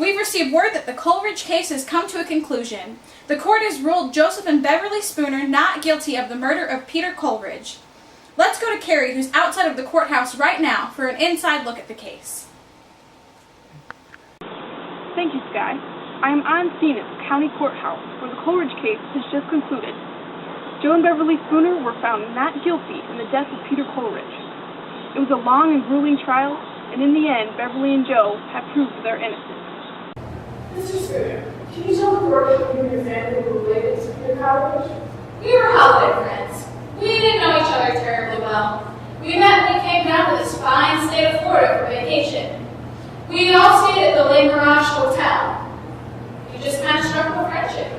We've received word that the Coleridge case has come to a conclusion. The court has ruled Joseph and Beverly Spooner not guilty of the murder of Peter Coleridge. Let's go to Carrie, who's outside of the courthouse right now, for an inside look at the case. Thank you, Sky. I am on scene at the county courthouse where the Coleridge case has just concluded. Joe and Beverly Spooner were found not guilty in the death of Peter Coleridge. It was a long and grueling trial, and in the end, Beverly and Joe have proved their innocence. Mr. Spooner, can you tell the court how you and your family were related to Peter Coleridge? We were holiday friends. We didn't know each other terribly well. We met when we came down to this fine state of Florida for vacation. We all stayed at the Le Mirage Hotel. We just kind of struck up a friendship.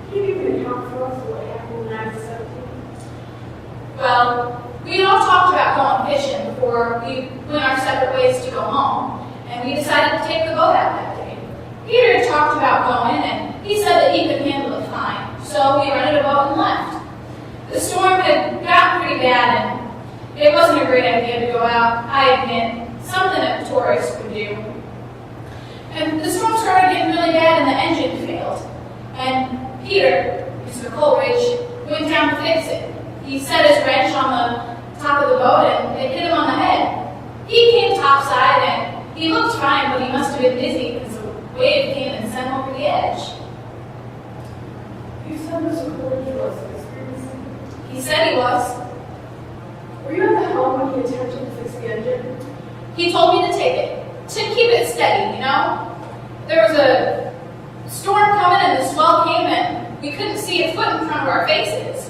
Can you give an account for us of what happened when I was 17? Well, we had all talked about going fishing before we went our separate ways to go home, and we decided to take the boat out that day. Peter had talked about going, and he said that he could handle it fine, so we rented a boat and left. The storm had gotten pretty bad, and it wasn't a great idea to go out, I admit, something a tourist would do. And the storm started getting really bad, and the engine failed. And Peter, Mr. Coleridge, went down to fix it. He set his wrench on the top of the boat, and it hit him on the head. He came topside, and he looked fine, but he must have been dizzy because the wave came and sent him over the edge. You said Mr. Coleridge was experiencing. He said he was. Were you at the helm when he attempted to fix the engine? He told me to take it, to keep it steady, you know? There was a storm coming and the swell came and we couldn't see a foot in front of our faces.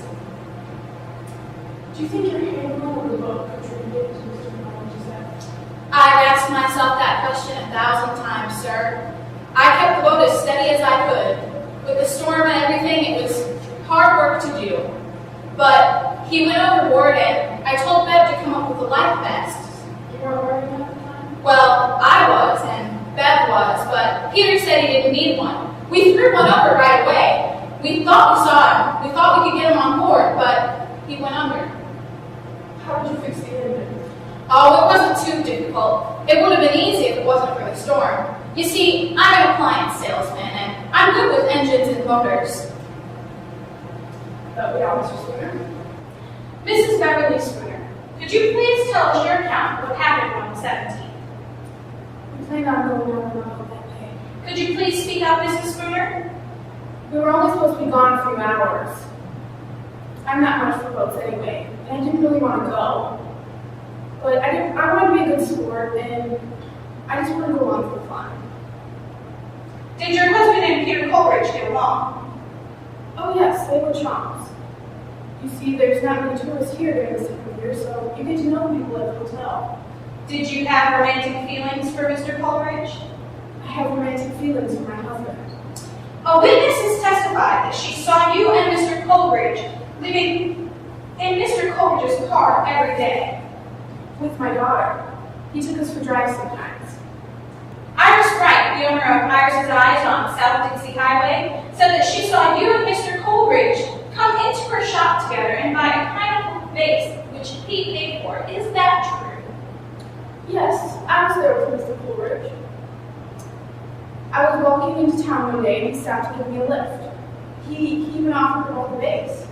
Do you think your handling of the boat contributed to Mr. Coleridge's death? I've asked myself that question 1,000 times, sir. I kept the boat as steady as I could. With the storm and everything, it was hard work to do. But he went overboard and I told Bev to come up with a life vest. You weren't wearing that at the time? Well, I was and Bev was, but Peter said he didn't need one. We threw one over right away. We thought we saw him. We thought we could get him on board, but he went under. How did you fix the engine? Oh, it wasn't too difficult. It would have been easy if it wasn't for the storm. You see, I'm an appliance salesman, and I'm good with engines and motors. Yeah, Mr. Spooner. Mrs. Beverly Spooner, could you please tell us your account of what happened on the 17th? We planned on going down the boat that day. Could you please speak up, Mrs. Spooner? We were only supposed to be gone a few hours. I'm not much for boats anyway, and I didn't really want to go. But I wanted to be a good sport, and I just wanted to go along for the fun. Did your husband and Peter Coleridge get along? Oh yes, they were chums. You see, there's not many tourists here during this time of year, so you get to know the people at the hotel. Did you have romantic feelings for Mr. Coleridge? I have romantic feelings for my husband. A witness has testified that she saw you and Mr. Coleridge living in Mr. Coleridge's car every day. With my daughter. He took us for drives sometimes. Iris Wright, the owner of Iris's Eyes on South Dixie Highway, said that she saw you and Mr. Coleridge come into her shop together and buy a pineapple vase, which he paid for. Is that true? Yes, I was there with Mr. Coleridge. I was walking into town one day and he stopped to give me a lift. He even offered to hold the vase.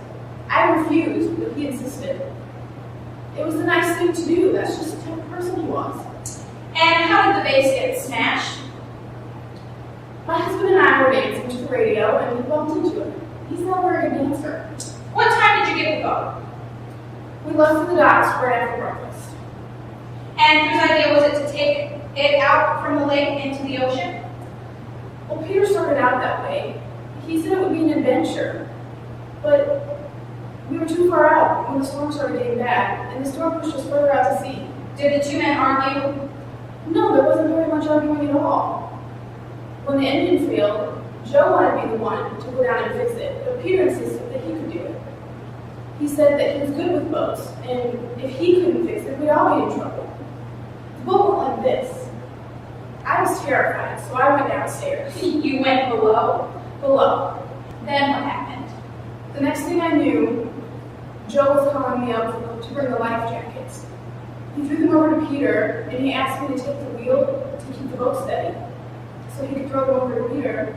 I refused, but he insisted. It was a nice thing to do. That's just the type of person he was. And how did the vase get smashed? My husband and I were dancing to the radio and we bumped into him. He's not a very good dancer. What time did you get the boat? We left for the docks right after breakfast. And whose idea was it to take it out from the lake into the ocean? Well, Peter started out that way. He said it would be an adventure. But we were too far out when the storm started getting bad, and the storm pushed us further out to sea. Did the two men argue? No, there wasn't very much arguing at all. When the engine failed, Joe wanted to be the one to go down and fix it, but Peter insisted that he could do it. He said that he was good with boats, and if he couldn't fix it, we'd all be in trouble. The boat went like this. I was terrified, so I went downstairs. You went below? Below. Then what happened? The next thing I knew, Joe was calling me up to bring the life jackets. He threw them over to Peter, and he asked me to take the wheel to keep the book steady, so he could throw them over to Peter,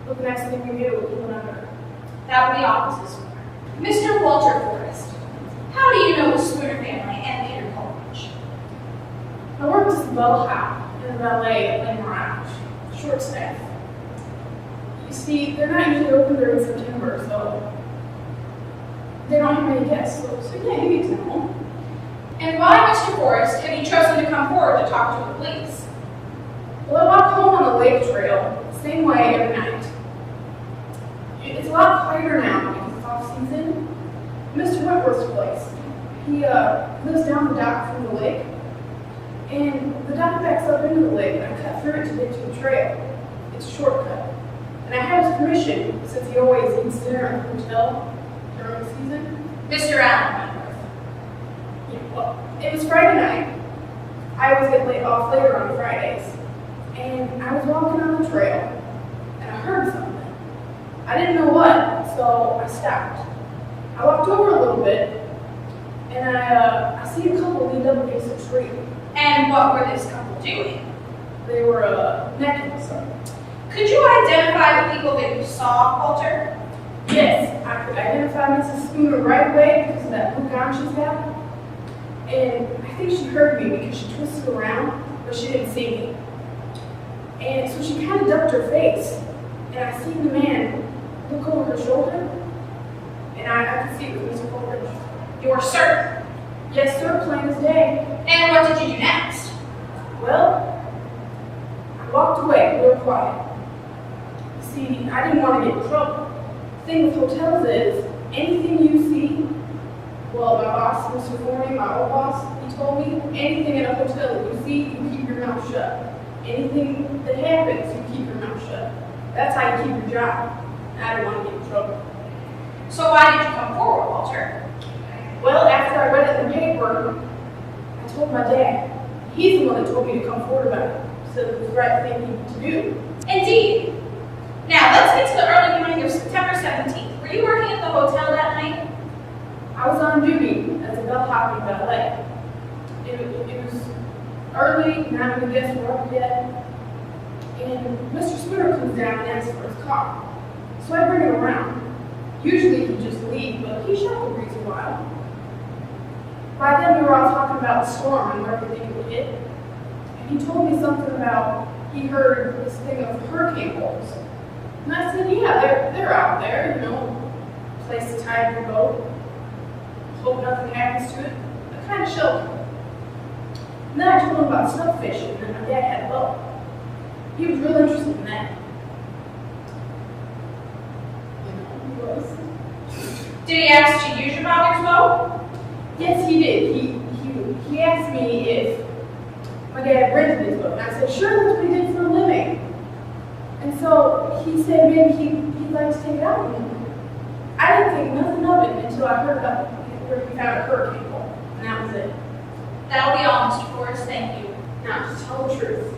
but the next thing we knew, he went under. That would be opposite Spooner. Mr. Walter Forrest, how do you know the Spooner family and Peter Coleridge? I worked as a bellhop in the valet at Lane Lounge, short staff. You see, they're not usually open during September, so they don't have many guests, so yeah, you get to know them. And why, Mr. Forrest, have you chosen to come forward to talk to the police? Well, I walk home on the lake trail, same way every night. It's a lot quieter now because it's off season. Mr. Wentworth's place, he lives down the dock from the lake, and the dock backs up into the lake, and I cut through it to get to the trail. It's a shortcut. And I have his permission, since he always eats dinner at the hotel during the season. Mr. Allen Wentworth. Yeah, well, it was Friday night. I always get laid off later on Fridays. And I was walking on the trail, and I heard something. I didn't know what, so I stopped. I walked over a little bit, and I see a couple leaned up against a tree. And what were this couple doing? They were necking or something. Could you identify the people that you saw, Walter? Yes, I could identify Mrs. Spooner right away because of that blue gown she's got. And I think she heard me because she twisted around, but she didn't see me. And so she kind of ducked her face, and I seen the man look over her shoulder, and I could see it was Mr. Coleridge. You were certain. Yes, sir, plain as day. And what did you do next? Well, I walked away real quiet. See, I didn't want to get in trouble. The thing with hotels is, anything you see, well, my boss, Mr. Forney, my old boss, he told me, anything in a hotel that you see, you keep your mouth shut. Anything that happens, you keep your mouth shut. That's how you keep your job. I didn't want to get in trouble. So why did you come forward, Walter? Well, after I read it in the paper, I told my dad. He's the one that told me to come forward about it. Said it was the right thing to do. Indeed. Now, let's get to the early morning of September 17th. Were you working at the hotel that night? I was on duty as a bellhop in valet. It was early, none of the guests were up yet, and Mr. Spooner comes down and asks for his car. So I bring him around. Usually he'd just leave, but he shot the breeze a while. By then we were all talking about the storm and where we think it would hit. And he told me something about he heard this thing of hurricane bolts. And I said, yeah, they're out there, you know, place to tie your boat, hope nothing happens to it, a kind of shelter. And then I told him about snow fishing, and my dad had a boat. He was real interested in that. You know, he was. Did he ask to use your father's boat? Yes, he did. He asked me if my dad rented his boat, and I said, sure, that's what he did for a living. And so he said maybe he'd like to take it out with him. I didn't think nothing of it until I heard about where he found a hurricane bolt, and that was it. That'll be all, Mr. Forrest. Thank you. Now, to tell the truth,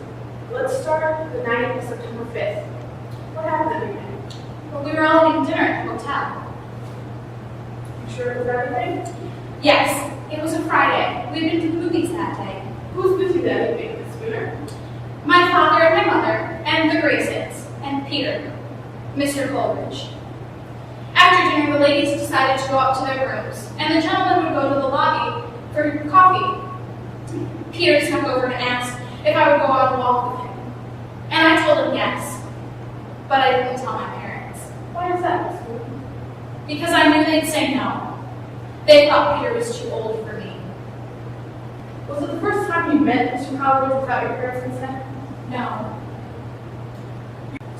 let's start the night of September 5th. What happened that evening? Well, we were all eating dinner at the hotel. You sure it was everything? Yes, it was a Friday. We'd been to the movies that day. Who's with you that evening, Miss Spooner? My father and my mother, and the Graces, and Peter, Mr. Coleridge. After dinner, the ladies decided to go up to their rooms, and the gentlemen would go to the lobby for coffee. Peter snuck over and asked if I would go out and walk with him. And I told him yes, but I didn't tell my parents. Why is that, Miss Spooner? Because I knew they'd say no. They thought Peter was too old for me. Was it the first time you met Mr. Coleridge without your parents' consent? No.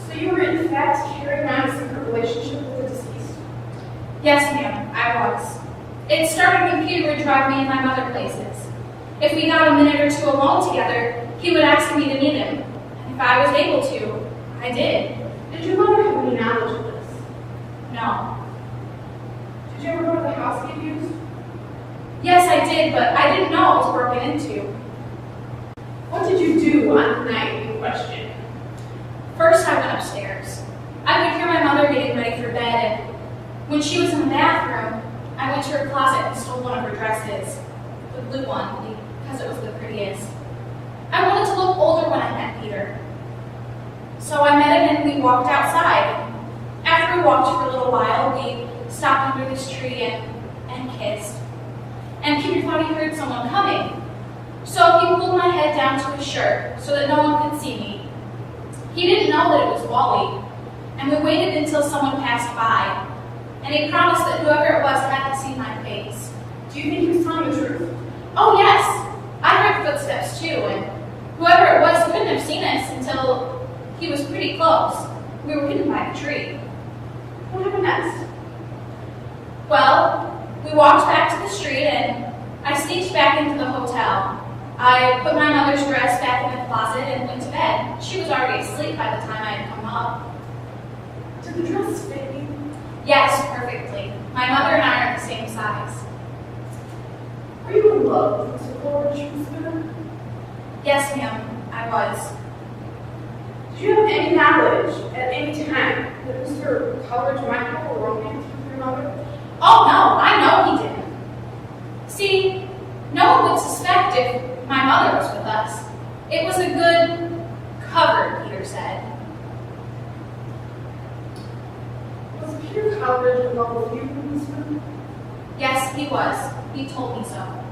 So you were in fact carrying on a secret relationship with the deceased? Yes, ma'am, I was. It started when Peter would drive me and my mother places. If we got a minute or two alone together, he would ask me to meet him. And if I was able to, I did. Did your mother have any knowledge of this? No. Did you ever go to the house he used? Yes, I did, but I didn't know it was broken into. What did you do on the night in question? First, I went upstairs. I could hear my mother getting ready for bed, and when she was in the bathroom, I went to her closet and stole one of her dresses, the blue one, because it was the prettiest. I wanted to look older when I met Peter. So I met him and we walked outside. After we walked for a little while, we stopped under this tree and kissed. And Peter thought he heard someone coming. So he pulled my head down to his shirt so that no one could see me. He didn't know that it was Wally, and we waited until someone passed by. And he promised that whoever it was had to see my face. Do you think he was telling the truth? Oh yes, I heard footsteps too, and whoever it was couldn't have seen us until he was pretty close. We were hidden by the tree. What happened next? Well, we walked back to the street and I sneaked back into the hotel. I put my mother's dress back in the closet and went to bed. She was already asleep by the time I had come up. Did the dress fit you? Yes, perfectly. My mother and I are the same size. Are you in love with Mr. Coleridge, Miss Spooner? Yes, ma'am, I was. Did you have any knowledge at any time that Mr. Coleridge might have a romance with your mother? Oh no, I know he didn't. See, no one would suspect if my mother was with us. It was a good cover, Peter said. Was Peter Coleridge in love with you, Miss Spooner? Yes, he was. He told me so.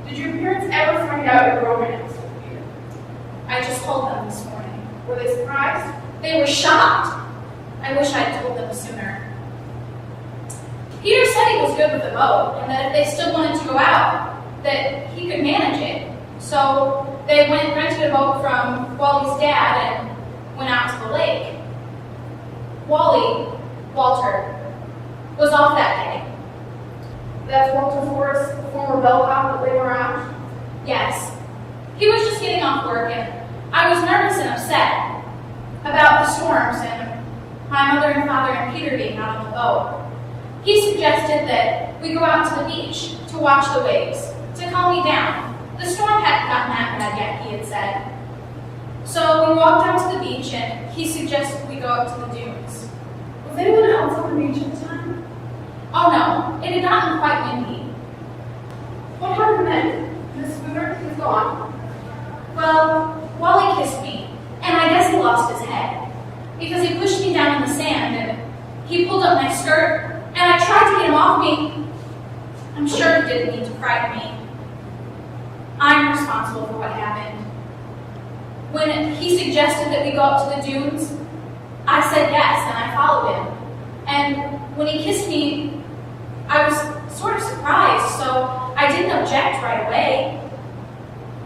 Did your parents ever find out your romance with Peter? I just told them this morning. Were they surprised? They were shocked. I wish I'd told them sooner. Peter said he was good with the boat, and that if they still wanted to go out, that he could manage it. So they rented a boat from Wally's dad and went out to the lake. Walter, was off that day. That's Walter Forrest, the former bellhop that they were out? Yes. He was just getting off work, and I was nervous and upset about the storms and my mother and father and Peter being out on the boat. He suggested that we go out to the beach to watch the waves, to calm me down. The storm hadn't gotten that bad yet, he had said. So we walked out to the beach, and he suggested we go up to the dunes. Was anyone else on the beach at the time? Oh no, it had gotten quite windy. What happened then? Miss Spooner, please go on. Well, Wally kissed me, and I guess he lost his head, because he pushed me down in the sand, and he pulled up my skirt, and I tried to get him off me. I'm sure he didn't mean to frighten me. I'm responsible for what happened. When he suggested that we go up to the dunes, I said yes, and I followed him. And when he kissed me, I was sort of surprised, so I didn't object right away.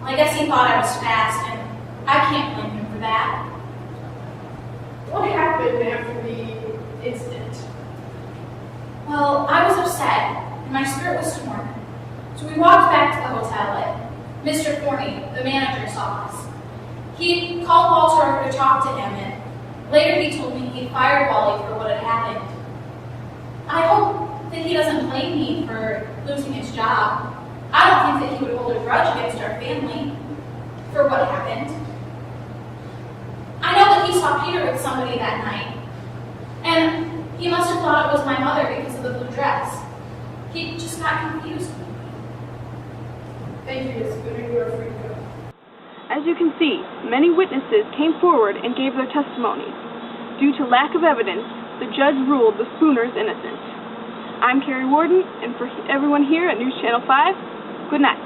I guess he thought I was fast, and I can't blame him for that. What happened after the incident? Well, I was upset, and my skirt was torn. So we walked back to the hotel, and Mr. Forney, the manager, saw us. He called Walter over to talk to him, and later he told me he fired Wally for what had happened. I hope that he doesn't blame me for losing his job. I don't think that he would hold a grudge against our family for what happened. I know that he saw Peter with somebody that night, and he must have thought it was my mother because of the blue dress. He just got confused. Thank you, Miss Spooner. You are free to go. As you can see, many witnesses came forward and gave their testimonies. Due to lack of evidence, the judge ruled the Spooners innocent. I'm Carrie Warden, and for everyone here at News Channel 5, good night.